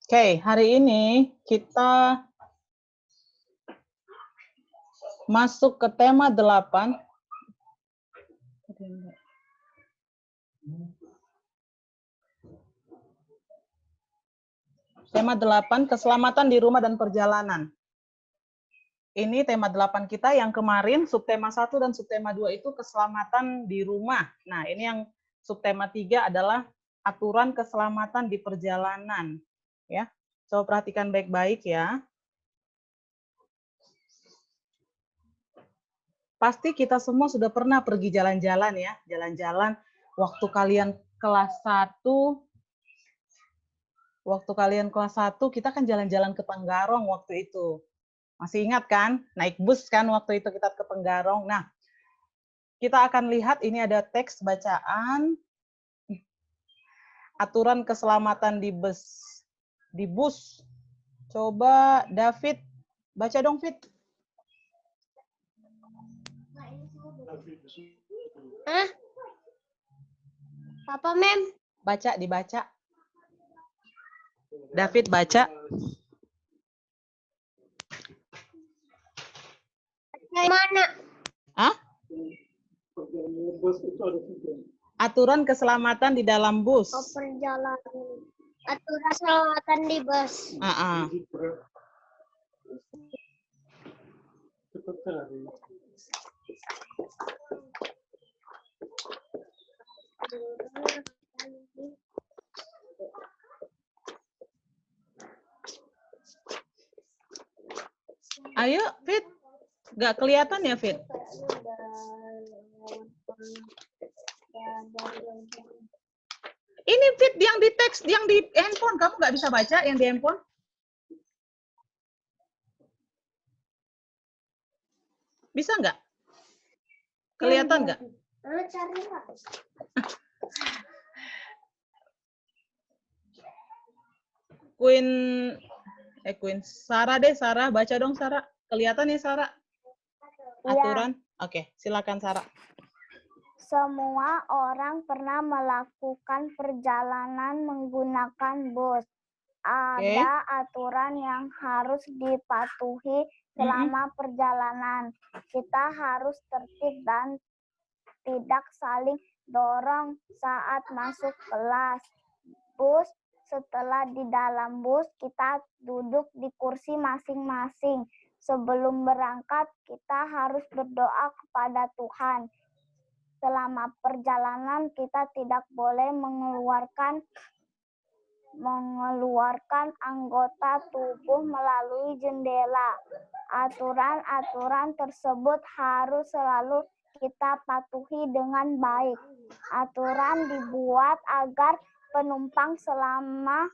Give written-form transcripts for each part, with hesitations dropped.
Oke, hari ini kita masuk ke tema 8. Tema 8, keselamatan di rumah dan perjalanan. Ini tema 8 kita, yang kemarin subtema 1 dan subtema 2 itu keselamatan di rumah. Nah, ini yang subtema 3 adalah aturan keselamatan di perjalanan. Ya, coba perhatikan baik-baik ya. Pasti kita semua sudah pernah pergi jalan-jalan ya, jalan-jalan waktu kalian kelas 1. Waktu kalian kelas 1, kita kan jalan-jalan ke Tenggarong waktu itu. Masih ingat kan? Naik bus kan waktu itu kita ke Tenggarong. Nah, kita akan lihat ini ada teks bacaan aturan keselamatan di bus. Coba David baca dong, Fit. Hah? Apa, Mem? Baca, dibaca. David baca. Mana? Hah? Aturan keselamatan di dalam bus. Oh, perjalanan. Aturan keselamatan di bus. Ayo, Fit. Nggak kelihatan ya, Fit? Ini Fit yang di teks, yang di handphone. Kamu nggak bisa baca yang di handphone? Bisa nggak? Kelihatan nggak? Queen Sarah deh, Sarah baca dong, Sarah. Kelihatan ya, Sarah? Aturan? Ya. Oke, silakan Sarah. Semua orang pernah melakukan perjalanan menggunakan bus. Ada aturan yang harus dipatuhi selama perjalanan. Kita harus tertib dan tidak saling dorong saat masuk kelas bus. Setelah di dalam bus, kita duduk di kursi masing-masing. Sebelum berangkat, kita harus berdoa kepada Tuhan. Selama perjalanan, kita tidak boleh mengeluarkan anggota tubuh melalui jendela. Aturan-aturan tersebut harus selalu kita patuhi dengan baik. Aturan dibuat agar penumpang selamat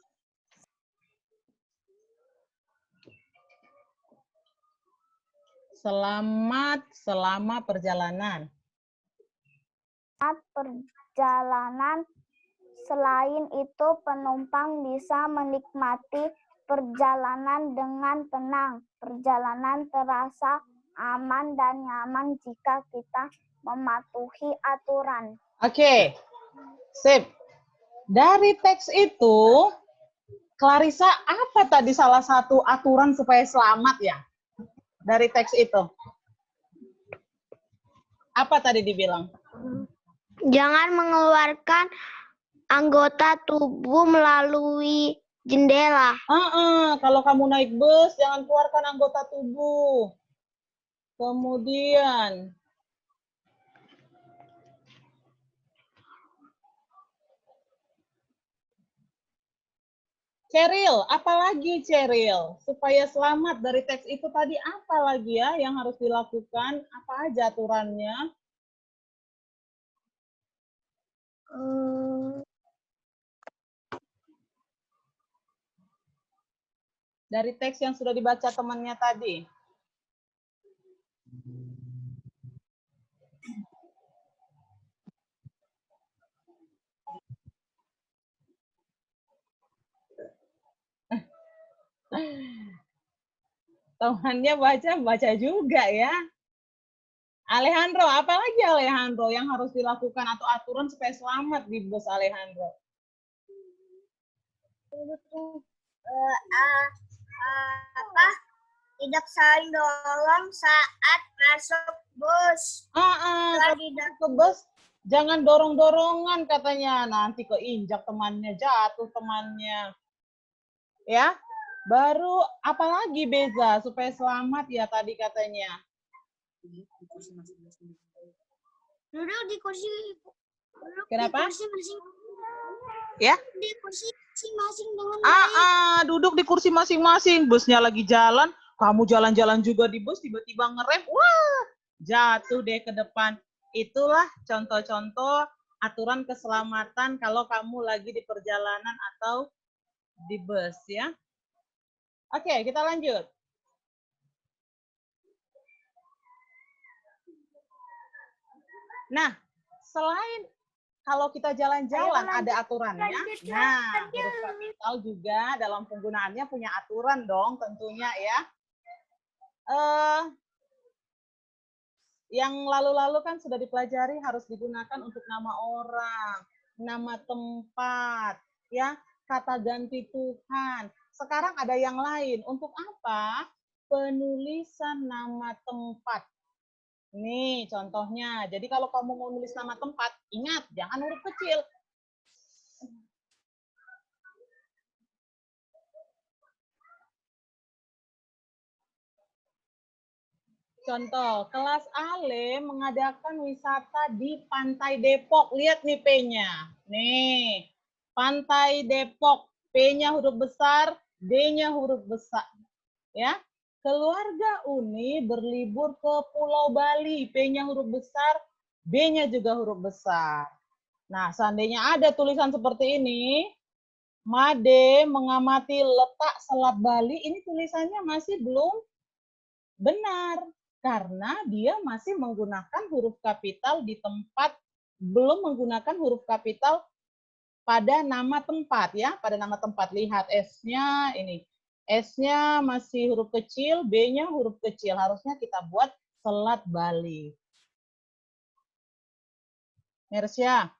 selama perjalanan. Selain itu, penumpang bisa menikmati perjalanan dengan tenang. Perjalanan terasa aman dan nyaman jika kita mematuhi aturan. Oke, sip. Dari teks itu, Clarissa, apa tadi salah satu aturan supaya selamat ya? Dari teks itu. Apa tadi dibilang? Jangan mengeluarkan anggota tubuh melalui jendela. Kalau kamu naik bus, jangan keluarkan anggota tubuh. Kemudian, Ceril, apalagi Ceril? Supaya selamat dari teks itu tadi, apa lagi ya yang harus dilakukan? Apa aja aturannya? Dari teks yang sudah dibaca temannya tadi. Temannya baca juga ya. Alejandro, apalagi Alejandro yang harus dilakukan atau aturan supaya selamat di bus Alejandro? Tidak saling dorong saat masuk bus. Kalau ke bus jangan dorong-dorongan katanya, nanti keinjak temannya, jatuh temannya. Ya. Baru apalagi Beza supaya selamat ya tadi katanya. Duduk di kursi. Kenapa? Di kursi masing. Ya? Di kursi masing-masing dengan baik. Duduk di kursi masing-masing. Busnya lagi jalan, kamu jalan-jalan juga di bus, tiba-tiba ngerem, wah, jatuh deh ke depan. Itulah contoh-contoh aturan keselamatan kalau kamu lagi di perjalanan atau di bus ya. Oke, kita lanjut. Nah, selain kalau kita jalan-jalan ada aturannya. Nah, huruf kapital juga dalam penggunaannya punya aturan dong tentunya ya. Yang lalu-lalu kan sudah dipelajari harus digunakan untuk nama orang, nama tempat, ya, kata ganti Tuhan. Sekarang ada yang lain. Untuk apa? Penulisan nama tempat. Nih contohnya. Jadi kalau kamu mau nulis nama tempat, ingat jangan huruf kecil. Contoh, kelas Ale mengadakan wisata di Pantai Depok. Lihat nih P-nya. Nih, Pantai Depok. P-nya huruf besar, D-nya huruf besar. Ya, keluarga Uni berlibur ke Pulau Bali. P-nya huruf besar, B-nya juga huruf besar. Nah, seandainya ada tulisan seperti ini, Made mengamati letak Selat Bali, ini tulisannya masih belum benar. Karena dia masih menggunakan huruf kapital di tempat, belum menggunakan huruf kapital pada nama tempat ya, pada nama tempat. Lihat S-nya ini. S-nya masih huruf kecil, B-nya huruf kecil. Harusnya kita buat Selat Bali. Mersya,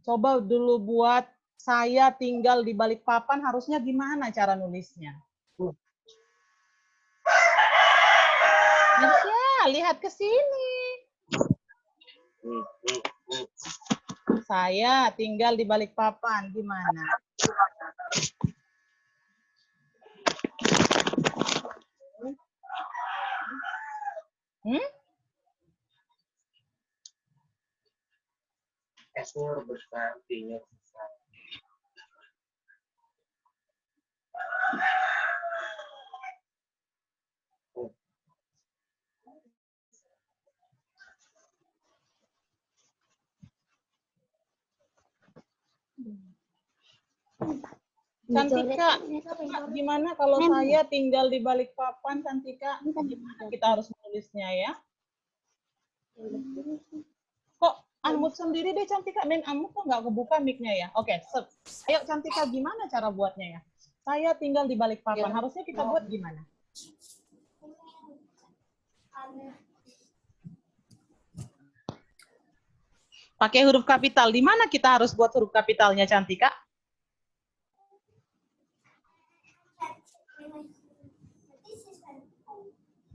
coba dulu buat saya tinggal di Balikpapan, harusnya gimana cara nulisnya? Mersya, lihat ke sini. Saya tinggal di Balikpapan, gimana? S-nya huruf besar, D-nya besar. Cantika, gimana kalau saya tinggal di Balikpapan, Cantika? Gimana kita harus menulisnya ya? Kok unmute sendiri deh Cantika, dan kamu kok nggak kebuka mic-nya ya? Oke, ayo Cantika, gimana cara buatnya ya? Saya tinggal di Balikpapan, harusnya kita buat gimana? Pakai huruf kapital, di mana kita harus buat huruf kapitalnya Cantika?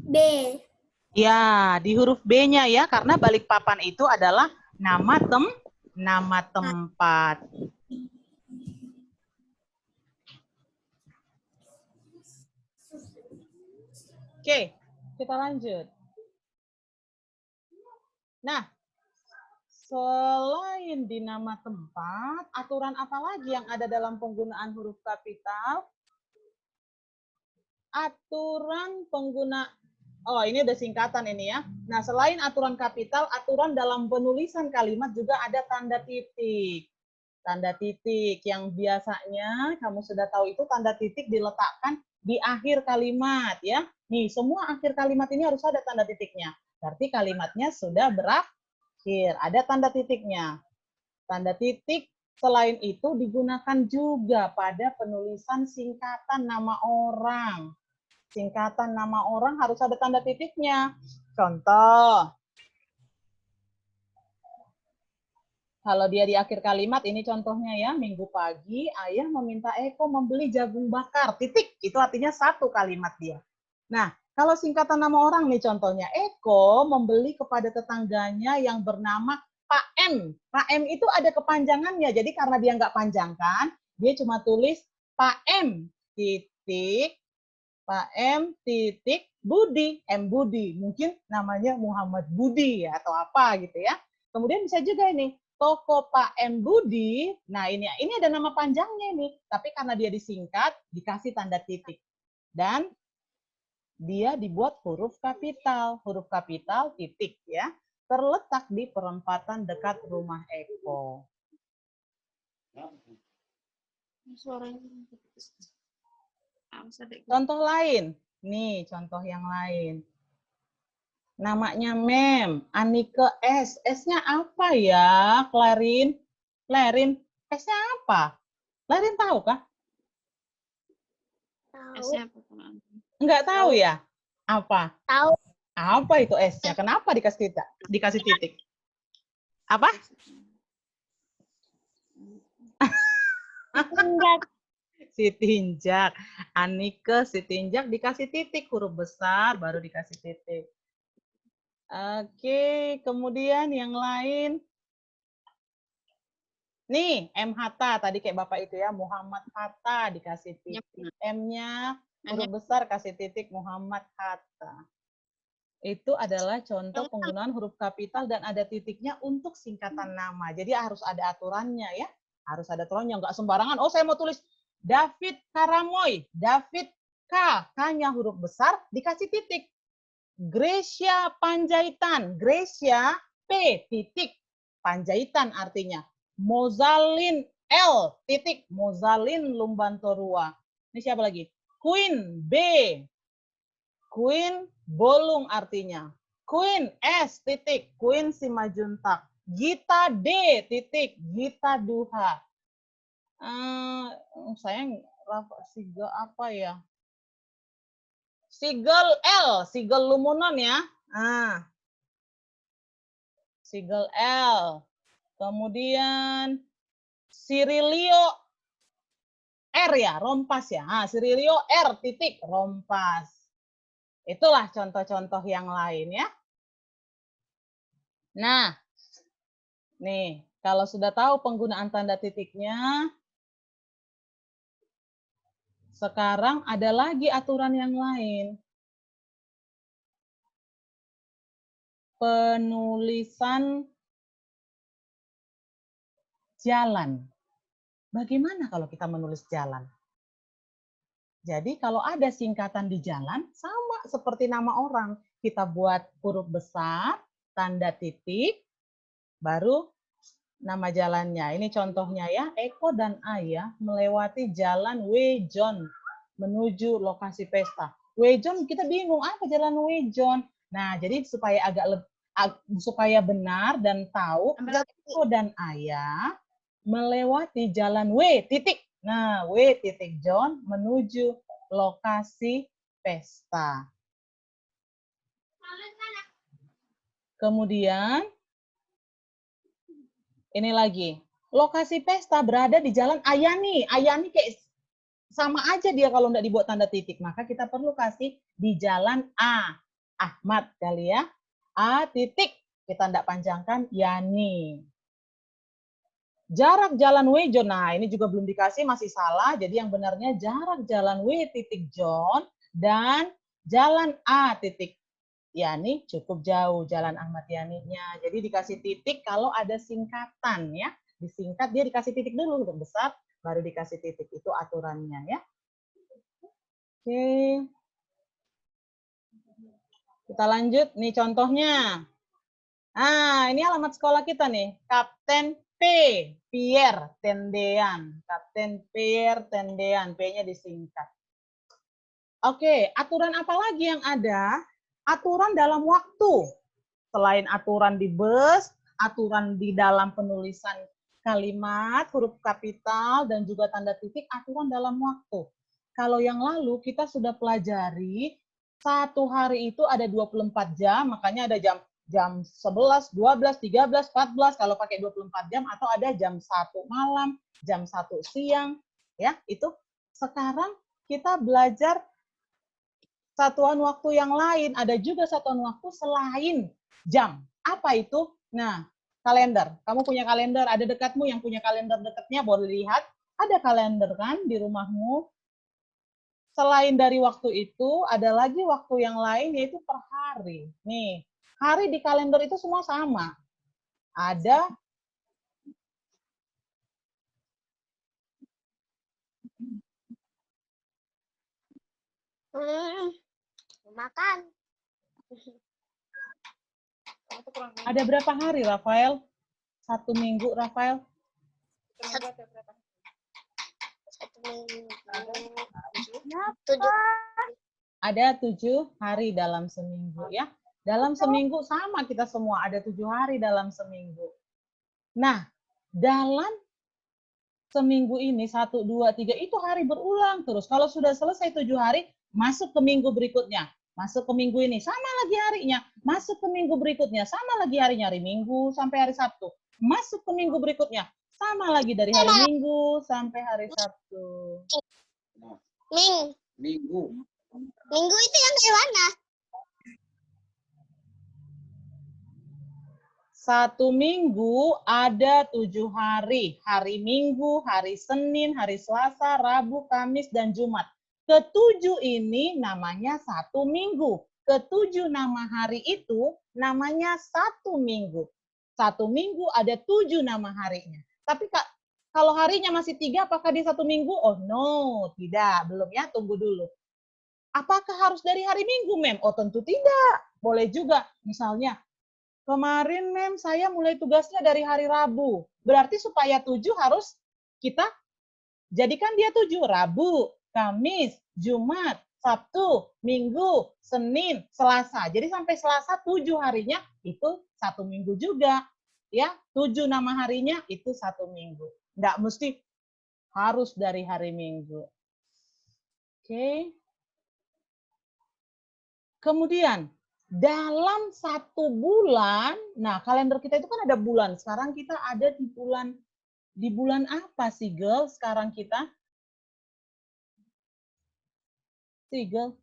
B. Ya, di huruf B-nya ya, karena Balikpapan itu adalah nama tempat. Oke, kita lanjut. Nah, selain di nama tempat, aturan apa lagi yang ada dalam penggunaan huruf kapital? Aturan pengguna, oh ini udah singkatan ini ya. Nah, selain aturan kapital, aturan dalam penulisan kalimat juga ada tanda titik. Tanda titik yang biasanya kamu sudah tahu itu tanda titik diletakkan di akhir kalimat ya. Nih, semua akhir kalimat ini harus ada tanda titiknya. Berarti kalimatnya sudah berakhir, ada tanda titiknya. Tanda titik selain itu digunakan juga pada penulisan singkatan nama orang. Singkatan nama orang harus ada tanda titiknya. Contoh, kalau dia di akhir kalimat, ini contohnya ya, minggu pagi ayah meminta Eko membeli jagung bakar, titik. Itu artinya satu kalimat dia. Nah, kalau singkatan nama orang nih contohnya, Eko membeli kepada tetangganya yang bernama Pak M. Pak M itu ada kepanjangannya, jadi karena dia nggak panjangkan, dia cuma tulis Pak M, titik, Pak M, titik, Budi, M Budi. Mungkin namanya Muhammad Budi ya, atau apa gitu ya. Kemudian bisa juga ini, toko Pak M Budi, nah ini ada nama panjangnya ini, tapi karena dia disingkat, dikasih tanda titik. Dan dia dibuat huruf kapital titik ya, terletak di perempatan dekat rumah Eko. Contoh lain, nih contoh yang lain. Namanya Mem, Anike S. S-nya apa ya, Clarin? Clarin, S-nya apa? Clarin tahu kah? Tahu. Enggak tahu ya? Apa? Tahu. Apa itu S-nya? Kenapa dikasih titik? Apa? Tinjak. Sitinjak. Anike Sitinjak dikasih titik, huruf besar baru dikasih titik. Oke, kemudian yang lain. Nih, M Hatta tadi kayak Bapak itu ya, Muhammad Hatta dikasih titik. M-nya huruf besar kasih titik Muhammad Hatta. Itu adalah contoh penggunaan huruf kapital dan ada titiknya untuk singkatan nama. Jadi harus ada aturannya ya. Harus ada aturannya, nggak sembarangan. Oh, saya mau tulis David Karamoy, David K, K-nya huruf besar dikasih titik. Gracia Panjaitan, Gracia P titik Panjaitan artinya. Mozalin L titik Mozalin Lumbantorua. Ini siapa lagi? Queen B, Queen Bolung artinya. Queen S titik Queen Simajuntak. Gita D titik Gita Duha. Saya Siga apa ya? Sigel L, Sigel Lumunon ya. Sigel L. Kemudian Sirilio R ya, Rompas ya. Sirilio R titik Rompas. Itulah contoh-contoh yang lain ya. Nah, nih, kalau sudah tahu penggunaan tanda titiknya, sekarang ada lagi aturan yang lain. Penulisan jalan. Bagaimana kalau kita menulis jalan? Jadi kalau ada singkatan di jalan, sama seperti nama orang. Kita buat huruf besar, tanda titik, baru nama jalannya. Ini contohnya ya, Eko dan Ayah melewati jalan Wejon menuju lokasi pesta. Wejon kita bingung apa jalan Wejon. Nah, jadi supaya benar dan tahu, Eko dan Ayah melewati jalan W titik. Nah, W titik John menuju lokasi pesta. Kemudian ini lagi, lokasi pesta berada di jalan Ayani. Ayani kayak sama aja dia kalau nggak dibuat tanda titik. Maka kita perlu kasih di jalan A. Ahmad kali ya. A titik, kita tidak panjangkan, Yani. Jarak jalan W John, nah ini juga belum dikasih, masih salah. Jadi yang benarnya jarak jalan W titik John dan jalan A titik Yani cukup jauh jalan Ahmad Yani-nya. Jadi dikasih titik kalau ada singkatan ya. Disingkat dia dikasih titik dulu untuk besar, baru dikasih titik. Itu aturannya ya. Oke. Kita lanjut. Nih contohnya. Ah, ini alamat sekolah kita nih. Kapten P. Pierre Tendean. Kapten Pierre Tendean. P-nya disingkat. Oke, aturan apa lagi yang ada? Aturan dalam waktu. Selain aturan di bus, aturan di dalam penulisan kalimat, huruf kapital, dan juga tanda titik, aturan dalam waktu. Kalau yang lalu kita sudah pelajari, satu hari itu ada 24 jam, makanya ada jam 11, 12, 13, 14 kalau pakai 24 jam, atau ada jam 1 malam, jam 1 siang, ya itu. Sekarang kita belajar satuan waktu yang lain, ada juga satuan waktu selain jam. Apa itu? Nah, kalender. Kamu punya kalender, ada dekatmu yang punya kalender dekatnya, boleh lihat. Ada kalender kan di rumahmu. Selain dari waktu itu, ada lagi waktu yang lain, yaitu per hari. Nih, hari di kalender itu semua sama. Ada Makan. ada berapa hari, Rafael? Satu minggu, Rafael? Satu minggu. 7. Ada 7 hari dalam seminggu ya. Dalam seminggu sama kita semua, ada 7 hari dalam seminggu. Nah, dalam seminggu ini 1, 2, 3 itu hari berulang terus. Kalau sudah selesai 7 hari, masuk ke minggu berikutnya. Masuk ke minggu ini, sama lagi harinya. Masuk ke minggu berikutnya, sama lagi harinya. Hari Minggu sampai hari Sabtu. Masuk ke minggu berikutnya, sama lagi dari hari Minggu sampai hari Sabtu. Minggu. Minggu itu yang kayak mana? Satu minggu ada 7 hari. Hari Minggu, hari Senin, hari Selasa, Rabu, Kamis, dan Jumat. Ketujuh ini namanya satu minggu. Ketujuh nama hari itu namanya satu minggu. Satu minggu ada 7 nama harinya. Tapi Kak, kalau harinya masih 3, apakah dia satu minggu? Oh no, tidak. Belum ya, tunggu dulu. Apakah harus dari hari Minggu, Mem? Oh tentu tidak. Boleh juga. Misalnya, kemarin, Mem, saya mulai tugasnya dari hari Rabu. Berarti supaya 7 harus kita jadikan dia 7. Rabu, Kamis, Jumat, Sabtu, Minggu, Senin, Selasa. Jadi sampai Selasa 7 harinya itu satu minggu juga. Ya, 7 nama harinya itu satu minggu. Nggak mesti harus dari hari Minggu. Oke. Kemudian, dalam satu bulan, nah kalender kita itu kan ada bulan. Sekarang kita ada di bulan apa sih, girl? Sekarang kita? Sih, girl.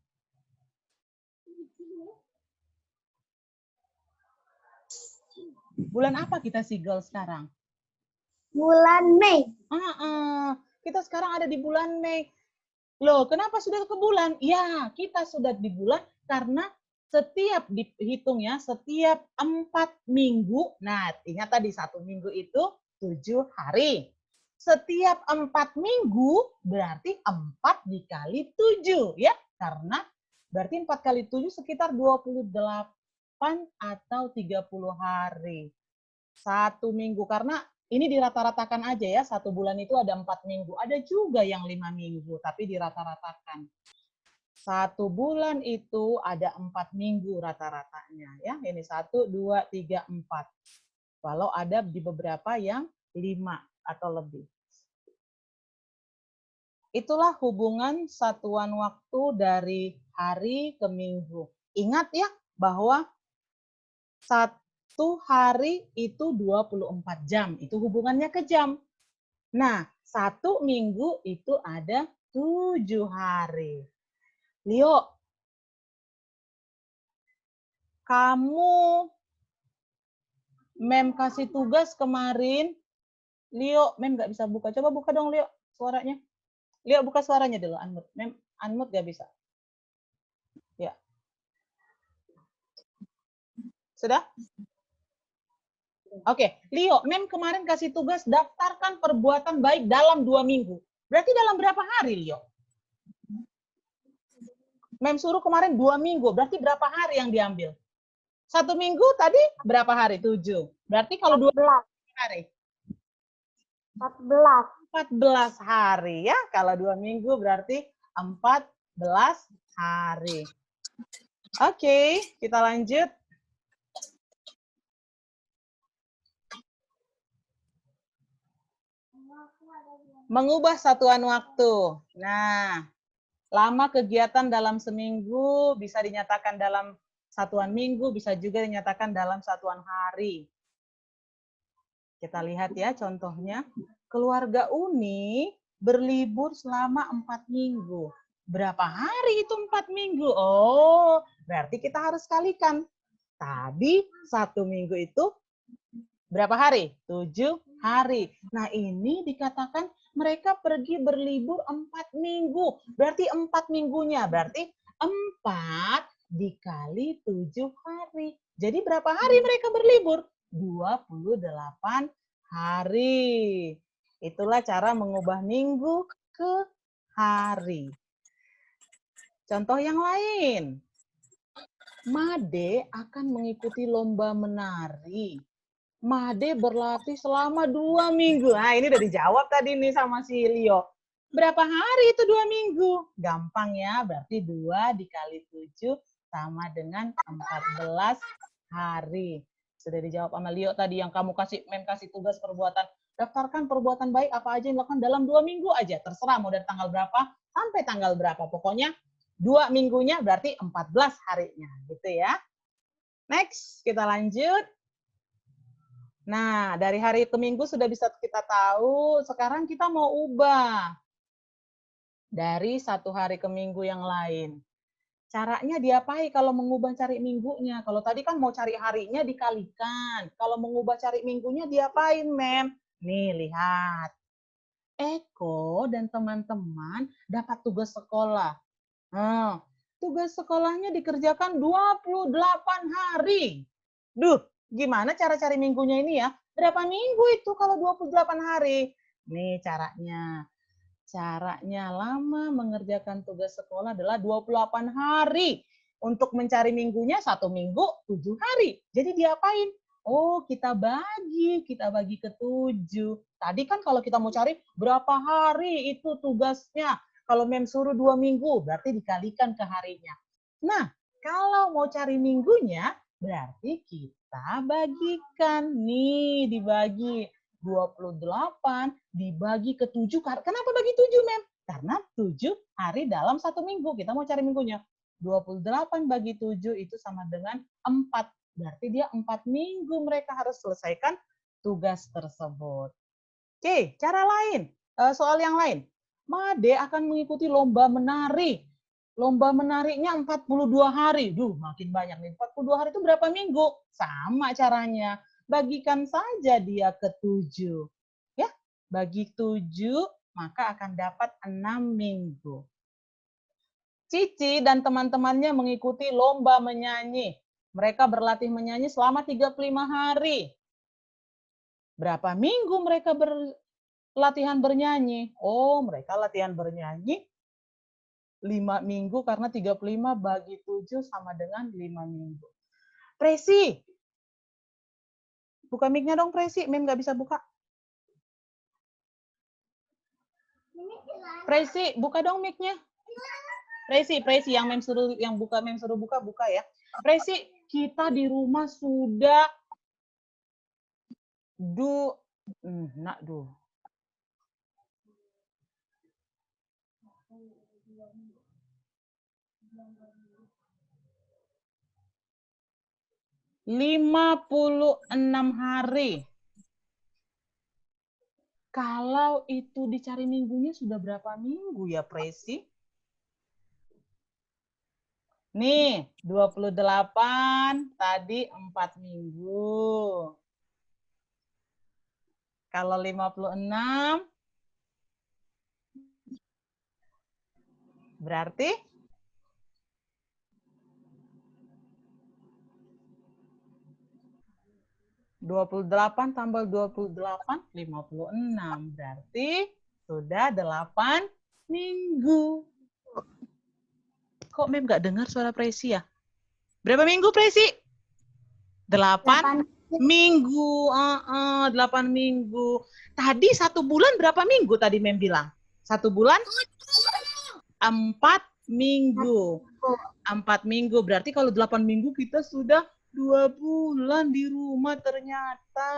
Bulan apa kita sih, girl, sekarang? Bulan Mei. Kita sekarang ada di bulan Mei. Loh, kenapa sudah ke bulan? Ya, kita sudah di bulan karena setiap dihitung ya, setiap 4 minggu, nah ingat tadi 1 minggu itu 7 hari. Setiap 4 minggu berarti 4 dikali 7 ya, karena berarti 4 kali 7 sekitar 28 atau 30 hari. 1 minggu, karena ini dirata-ratakan aja ya, 1 bulan itu ada 4 minggu. Ada juga yang 5 minggu, tapi dirata-ratakan. 1 bulan itu ada 4 minggu rata-ratanya. Ya, ini 1, 2, 3, 4. Walau ada di beberapa yang 5 atau lebih. Itulah hubungan satuan waktu dari hari ke minggu. Ingat ya, bahwa satu hari itu 24 jam. Itu hubungannya ke jam. Nah, satu minggu itu ada 7 hari. Leo, kamu Mem kasih tugas kemarin, Leo, Mem nggak bisa buka. Coba buka dong, Leo, suaranya. Leo, buka suaranya dulu, unmute. Mem, unmute nggak bisa. Ya. Sudah? Oke, Leo, Mem kemarin kasih tugas daftarkan perbuatan baik dalam 2 minggu. Berarti dalam berapa hari, Leo? Mem suruh kemarin 2 minggu, berarti berapa hari yang diambil? 1 minggu tadi berapa hari? 7. Berarti kalau 2 hari? 14 hari ya. Kalau 2 minggu berarti 14 hari. Oke, kita lanjut. Mengubah satuan waktu. Nah, lama kegiatan dalam seminggu bisa dinyatakan dalam satuan minggu, bisa juga dinyatakan dalam satuan hari. Kita lihat ya contohnya. Keluarga Uni berlibur selama 4 minggu. Berapa hari itu 4 minggu? Oh, berarti kita harus kalikan. Tadi 1 minggu itu berapa hari? 7 hari. Nah, ini dikatakan mereka pergi berlibur 4 minggu. Berarti 4 minggunya. Berarti 4 dikali 7 hari. Jadi berapa hari mereka berlibur? 28 hari. Itulah cara mengubah minggu ke hari. Contoh yang lain. Made akan mengikuti lomba menari. Made berlatih selama 2 minggu. Nah, ini udah dijawab tadi nih sama si Leo. Berapa hari itu 2 minggu? Gampang ya, berarti 2 dikali 7 sama dengan 14 hari. Sudah dijawab sama Leo tadi yang kamu Mem kasih tugas perbuatan. Daftarkan perbuatan baik apa aja yang dilakukan dalam 2 minggu aja. Terserah mau dari tanggal berapa sampai tanggal berapa. Pokoknya 2 minggunya berarti 14 harinya. Gitu ya. Next, kita lanjut. Nah, dari hari ke minggu sudah bisa kita tahu, sekarang kita mau ubah dari 1 hari ke minggu yang lain. Caranya diapain kalau mengubah cari minggunya? Kalau tadi kan mau cari harinya dikalikan. Kalau mengubah cari minggunya diapain, Mem? Nih, lihat. Eko dan teman-teman dapat tugas sekolah. Tugas sekolahnya dikerjakan 28 hari. Duh, gimana cara cari minggunya ini ya? Berapa minggu itu kalau 28 hari? Nih caranya. Caranya lama mengerjakan tugas sekolah adalah 28 hari. Untuk mencari minggunya 1 minggu 7 hari. Jadi diapain? Oh, kita bagi ke 7. Tadi kan kalau kita mau cari berapa hari itu tugasnya. Kalau Mem suruh 2 minggu, berarti dikalikan ke harinya. Nah, kalau mau cari minggunya, berarti kita bagikan. Nih, dibagi 28 dibagi ke 7. Kenapa bagi 7, Mem? Karena 7 hari dalam 1 minggu. Kita mau cari minggunya. 28 bagi 7 itu sama dengan 4. Berarti dia 4 minggu mereka harus selesaikan tugas tersebut. Oke, cara lain. Soal yang lain. Made akan mengikuti lomba menari. Lomba menariknya 42 hari. Duh, makin banyak nih. 42 hari itu berapa minggu? Sama caranya. Bagikan saja dia ke 7. Ya, bagi 7, maka akan dapat 6 minggu. Cici dan teman-temannya mengikuti lomba menyanyi. Mereka berlatih menyanyi selama 35 hari. Berapa minggu mereka latihan bernyanyi? Oh, mereka latihan bernyanyi 5 minggu karena 35 bagi 7 sama dengan 5 minggu. Presi. Buka mic-nya dong, Presi. Mem nggak bisa buka. Presi, buka dong mic-nya. Presi yang Mem suruh buka ya. Presi, kita di rumah sudah nak 56 hari. Kalau itu dicari minggunya sudah berapa minggu ya, Presi? Nih, 28 tadi 4 minggu. Kalau 56 berarti 28 tambah 28, 56. Berarti sudah 8 minggu. Kok Mem nggak dengar suara Presi ya? Berapa minggu Presi? 8 minggu. 8 minggu. Tadi 1 bulan berapa minggu tadi Mem bilang? 1 bulan? 4 minggu. 4 minggu. Berarti kalau 8 minggu kita sudah 2 bulan di rumah ternyata.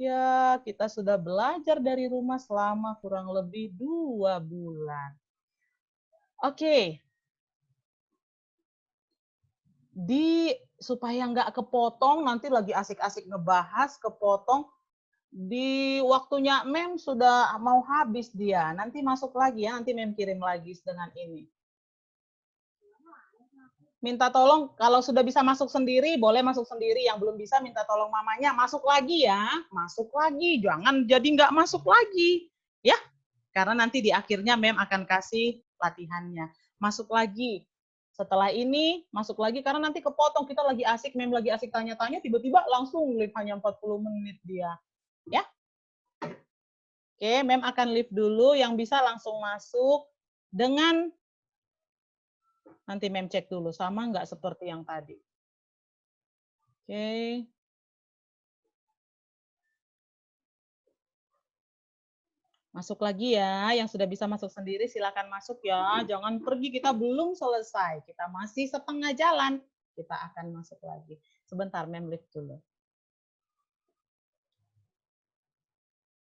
Ya, kita sudah belajar dari rumah selama kurang lebih 2 bulan. Oke. Supaya nggak kepotong, nanti lagi asik-asik ngebahas, kepotong. Di waktunya Mem sudah mau habis dia. Nanti masuk lagi ya, nanti Mem kirim lagi dengan ini. Minta tolong, kalau sudah bisa masuk sendiri, boleh masuk sendiri. Yang belum bisa, minta tolong mamanya, masuk lagi ya. Masuk lagi, jangan jadi nggak masuk lagi. Ya, karena nanti di akhirnya Mem akan kasih latihannya. Masuk lagi. Setelah ini, masuk lagi, karena nanti kepotong. Kita lagi asik, Mem lagi asik tanya-tanya, tiba-tiba langsung live hanya 40 menit dia. Ya. Oke, Mem akan live dulu. Yang bisa langsung masuk dengan nanti Mem cek dulu, sama nggak seperti yang tadi. Oke. Masuk lagi ya, yang sudah bisa masuk sendiri silakan masuk ya. Jangan pergi, kita belum selesai. Kita masih setengah jalan. Kita akan masuk lagi. Sebentar, Mem live dulu.